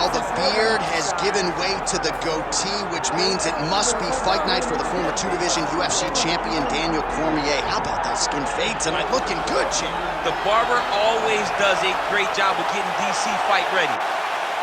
Well, the beard has given way to the goatee, which means it must be fight night for the former two-division UFC champion, Daniel Cormier. How about that skin fade tonight? Looking good, champ. The barber always does a great job of getting DC fight ready.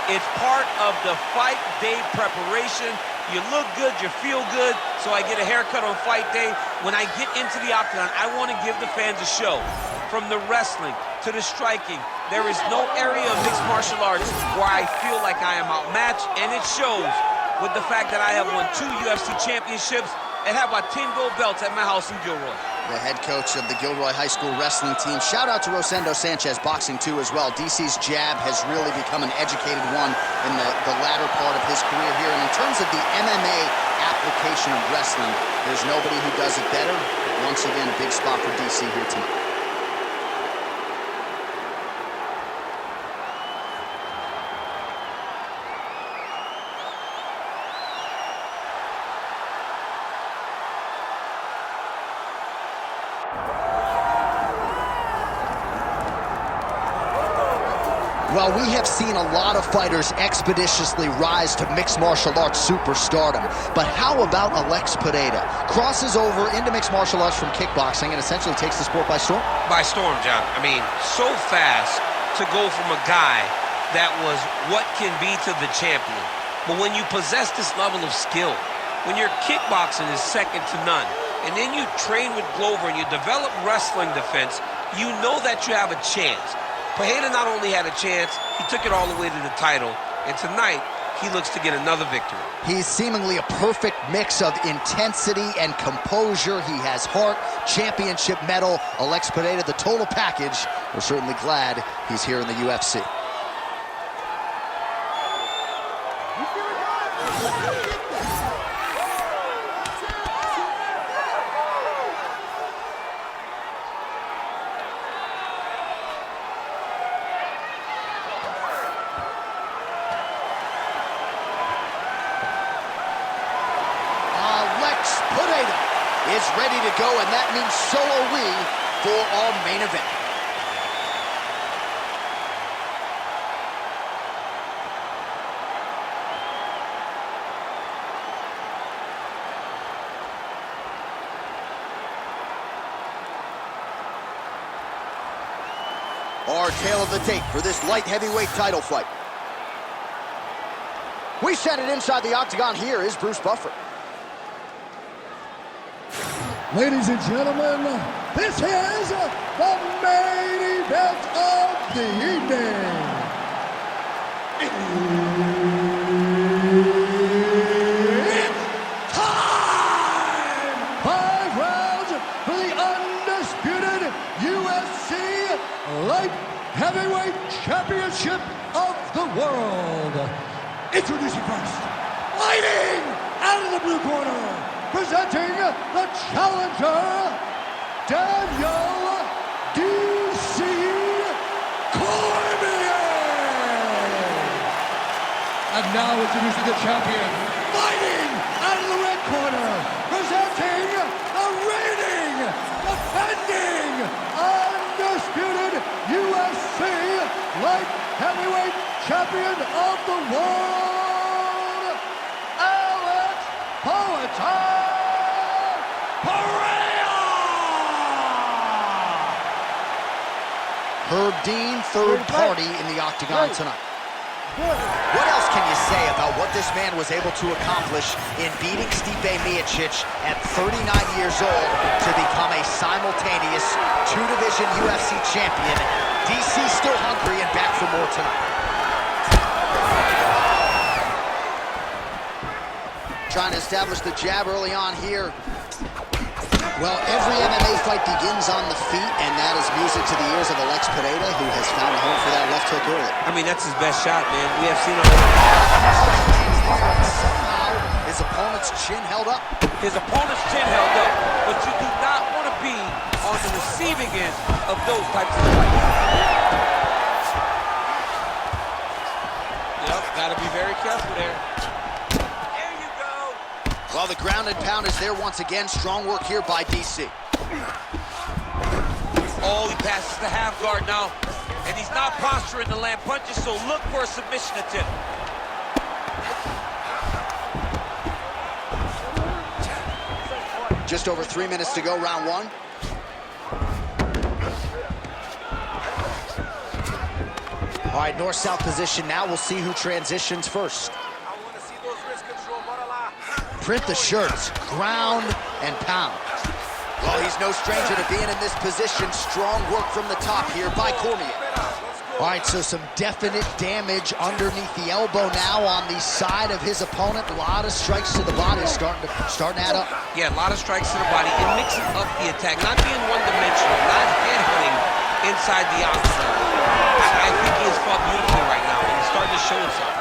It's part of the fight day preparation. You look good, you feel good, so I get a haircut on fight day. When I get into the octagon, I want to give the fans a show. From the wrestling to the striking, there is no area of mixed martial arts where I feel like I am outmatched, and it shows with the fact that I have won 2 UFC championships and have about 10 gold belts at my house in Gilroy. The head coach of the Gilroy High School wrestling team. Shout out to Rosendo Sanchez, boxing too as well. DC's jab has really become an educated one in the latter part of his career here. And in terms of the MMA application of wrestling, there's nobody who does it better. Once again, a big spot for DC here tonight. Well, we have seen a lot of fighters expeditiously rise to mixed martial arts superstardom. But how about Alex Pereira? Crosses over into mixed martial arts from kickboxing and essentially takes the sport by storm? By storm, John. I mean, so fast to go from a guy that was what can be to the champion. But when you possess this level of skill, when your kickboxing is second to none, and then you train with Glover and you develop wrestling defense, you know that you have a chance. Pereira not only had a chance, he took it all the way to the title, and tonight, he looks to get another victory. He's seemingly a perfect mix of intensity and composure. He has heart, championship medal. Alex Pereira, the total package. We're certainly glad he's here in the UFC. Is ready to go, and that means so are we for our main event. Our tale of the tape for this light heavyweight title fight. We set it inside the octagon. Here is Bruce Buffer. Ladies and gentlemen, this is the main event of the evening. It's time! 5 rounds for the undisputed UFC Light Heavyweight Championship of the world. Introducing first, fighting out of the blue corner, presenting the challenger, Daniel D.C. Cormier. And now introducing the champion, fighting out of the red corner, presenting the reigning, defending, undisputed UFC light heavyweight champion of the world, Alex Pereira! Herb Dean, third party in the octagon tonight. What else can you say about what this man was able to accomplish in beating Stipe Miocic at 39 years old to become a simultaneous two-division UFC champion? DC still hungry and back for more tonight. Trying to establish the jab early on here. Well, every MMA fight begins on the feet, and that is music to the ears of Alex Pereira, who has found a home for that left hook early. I mean, that's his best shot, man. We have seen somehow his opponent's chin held up. His opponent's chin held up, but you do not want to be on the receiving end of those types of fights. Yep, got to be very careful there. Well, the ground and pound is there once again. Strong work here by DC. Oh, he passes the half guard now. And he's not posturing to land punches, so look for a submission attempt. Just over 3 minutes to go, round one. All right, north-south position now. We'll see who transitions first. Print the shirts, ground and pound. Well, he's no stranger to being in this position. Strong work from the top here by Cormier. All right, so some definite damage underneath the elbow now on the side of his opponent. A lot of strikes to the body starting to add up. Yeah, a lot of strikes to the body and mixing up the attack, not being one-dimensional, not headhunting inside the octagon. I think he has fought beautifully right now, and he's starting to show himself.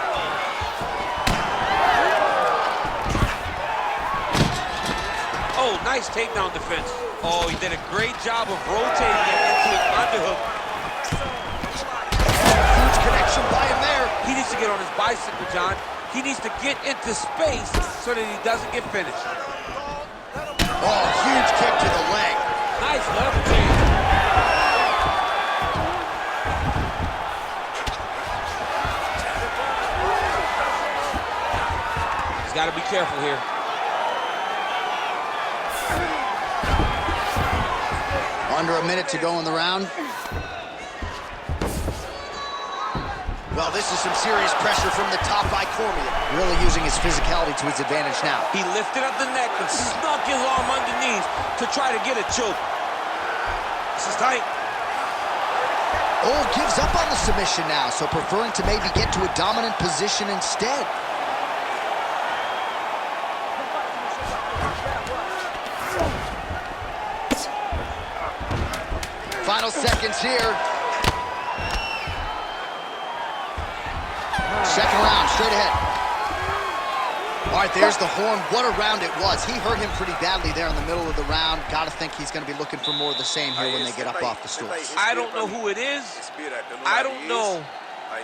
Oh, nice takedown defense. Oh, he did a great job of rotating it into an underhook. Huge connection by him there. He needs to get on his bicycle, John. He needs to get into space so that he doesn't get finished. Oh, huge kick to the leg. Nice level change. He's got to be careful here. Under a minute to go in the round. Well, this is some serious pressure from the top by Cormier. Really using his physicality to his advantage now. He lifted up the neck and snuck his arm underneath to try to get a choke. This is tight. Oh, gives up on the submission now, so preferring to maybe get to a dominant position instead. Final seconds here. Second round, straight ahead. All right, there's the horn. What a round it was. He hurt him pretty badly there in the middle of the round. Got to think he's going to be looking for more of the same here when they get up off the stools. I don't know who it is. I don't know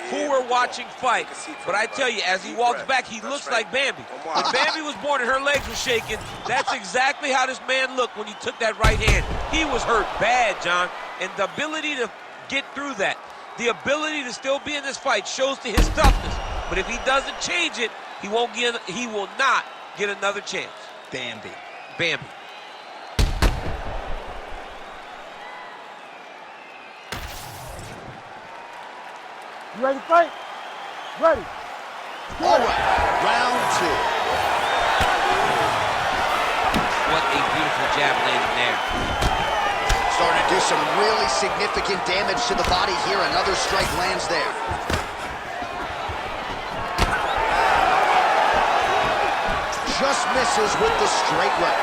who we're watching fight. But I tell you, as he walks back, he looks like Bambi. When Bambi was born and her legs were shaking, that's exactly how this man looked when he took that right hand. He was hurt bad, John. And the ability to get through that, the ability to still be in this fight shows to his toughness. But if he doesn't change it, he will not get another chance. Bambi. Bambi. You ready to fight? Ready. All right, round two. What a beautiful jab landing there. Starting to do some really significant damage to the body here. Another strike lands there. Just misses with the straight right.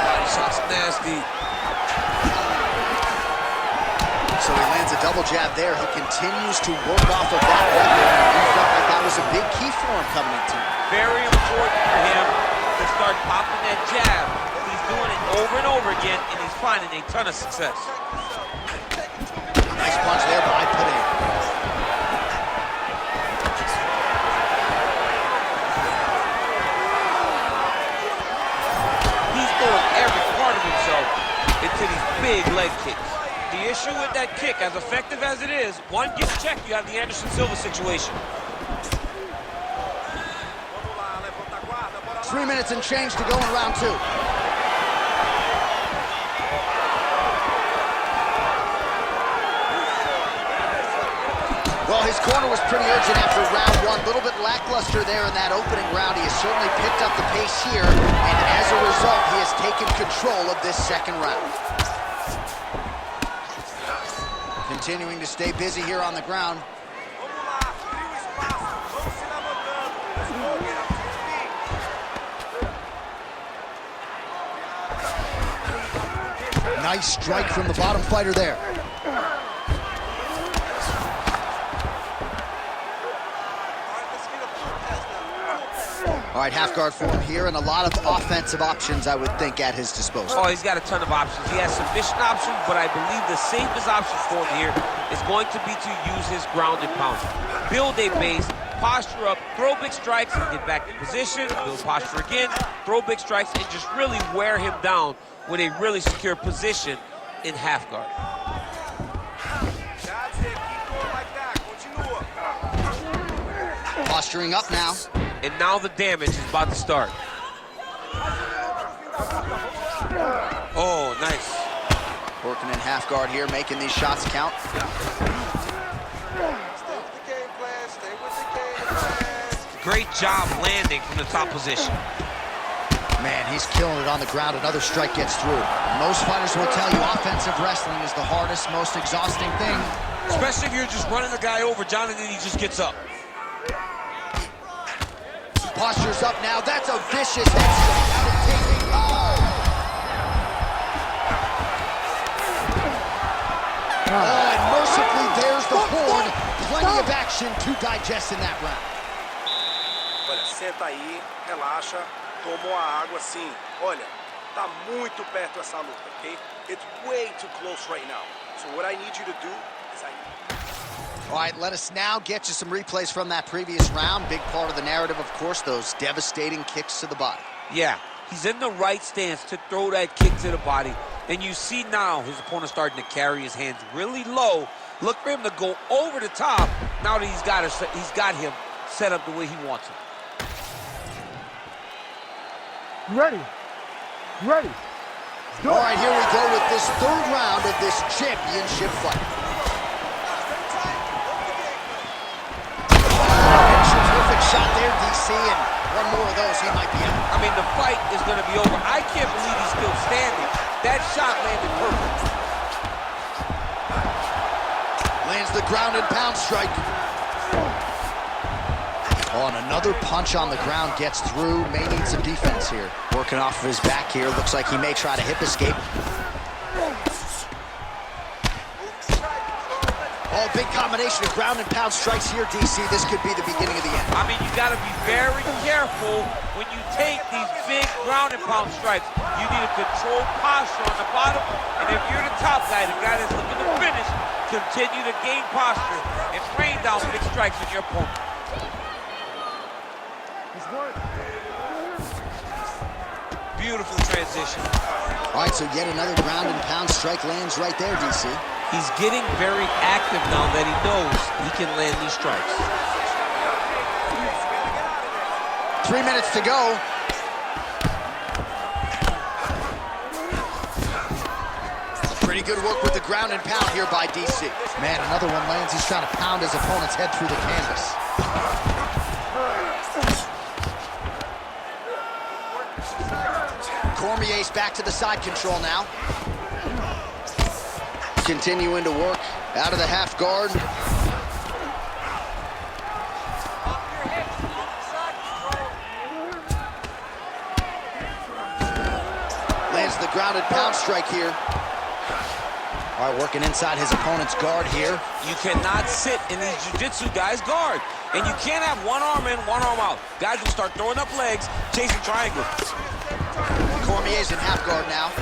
Body shot's nasty. So he lands a double jab there. He continues to work off of that weapon. He felt like that was a big key for him coming into it. Very important for him to start popping that jab. He's doing it over and over again, and he's finding a ton of success. Nice punch there by Pereira. He's throwing every part of himself into these big leg kicks. The issue with that kick, as effective as it is, one gets checked, you have the Anderson Silva situation. 3 minutes and change to go in round two. Well, his corner was pretty urgent after round one. A little bit lackluster there in that opening round. He has certainly picked up the pace here, and as a result, he has taken control of this second round. Continuing to stay busy here on the ground. Nice strike from the bottom fighter there. All right, half guard for him here, and a lot of offensive options, I would think, at his disposal. Oh, he's got a ton of options. He has submission options, but I believe the safest option for him here is going to be to use his ground and pound. Build a base, posture up, throw big strikes, and get back in position, build posture again, throw big strikes, and just really wear him down with a really secure position in half guard. posturing up now. And now the damage is about to start. Oh, nice. Working in half guard here, making these shots count. Great job landing from the top position. Man, he's killing it on the ground. Another strike gets through. Most fighters will tell you offensive wrestling is the hardest, most exhausting thing. Especially if you're just running the guy over, John, and then he just gets up. Posture's up now. That's a vicious head strike. Oh, and mercifully, there's the horn. Plenty of action to digest in that round. Olha, senta aí, relaxa, tomou a água sim. Olha, tá muito perto essa luta, okay? It's way too close right now. So what I need you to do is All right, let us now get you some replays from that previous round. Big part of the narrative, of course, those devastating kicks to the body. Yeah, he's in the right stance to throw that kick to the body. And you see now his opponent starting to carry his hands really low. Look for him to go over the top now that he's got him set up the way he wants him. You ready? You ready? All right, here we go with this third round of this championship fight. Terrific shot there, DC, and one more of those, he might be out. I mean, the fight is going to be over. I can't believe he's still standing. That shot landed perfect. Lands the ground and pound strike. Oh, and another punch on the ground gets through. May need some defense here. Working off of his back here. Looks like he may try to hip escape. Oh, big combination of ground and pound strikes here, DC. This could be the beginning of the end. I mean, you got to be very careful when you take these big ground and pound strikes. You need a controlled posture on the bottom. And if you're the top guy, the guy that's looking to finish, continue to gain posture and rain down big strikes on your opponent. Beautiful transition. All right, so yet another ground and pound strike lands right there, DC. He's getting very active now that he knows he can land these strikes. 3 minutes to go. Pretty good work with the ground and pound here by DC. Man, another one lands. He's trying to pound his opponent's head through the canvas. Cormier's back to the side control now. Continuing to work out of the half guard. Lands the ground and pound strike here. All right, working inside his opponent's guard here. You cannot sit in these jiu-jitsu guys' guard. And you can't have one arm in, one arm out. Guys will start throwing up legs, chasing triangles. Cormier's in half guard now.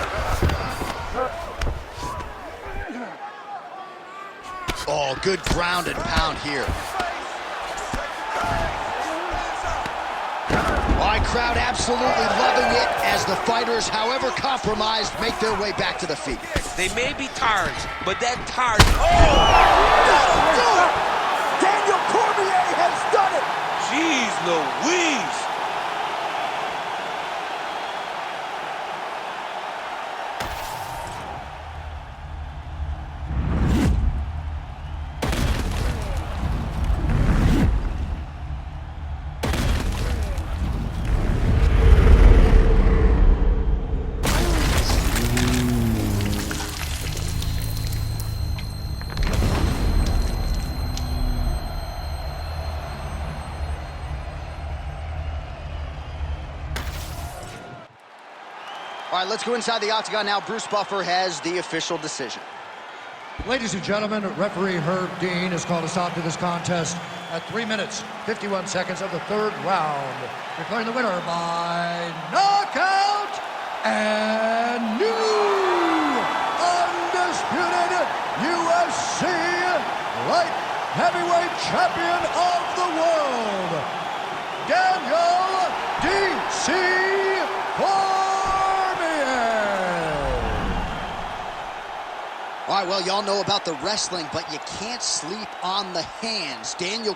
Oh, good ground and pound here. All right, crowd absolutely loving it as the fighters, however compromised, make their way back to the feet. They may be tired, but that tired... Oh! That'll do it! Daniel Cormier has done it! Jeez Louise! All right, let's go inside the octagon now. Bruce Buffer has the official decision. Ladies and gentlemen, referee Herb Dean has called a stop to this contest at 3 minutes, 51 seconds of the third round, declaring the winner by knockout and new undisputed UFC light heavyweight champion of the world, Daniel D.C. All right, well, y'all know about the wrestling, but you can't sleep on the hands. Daniel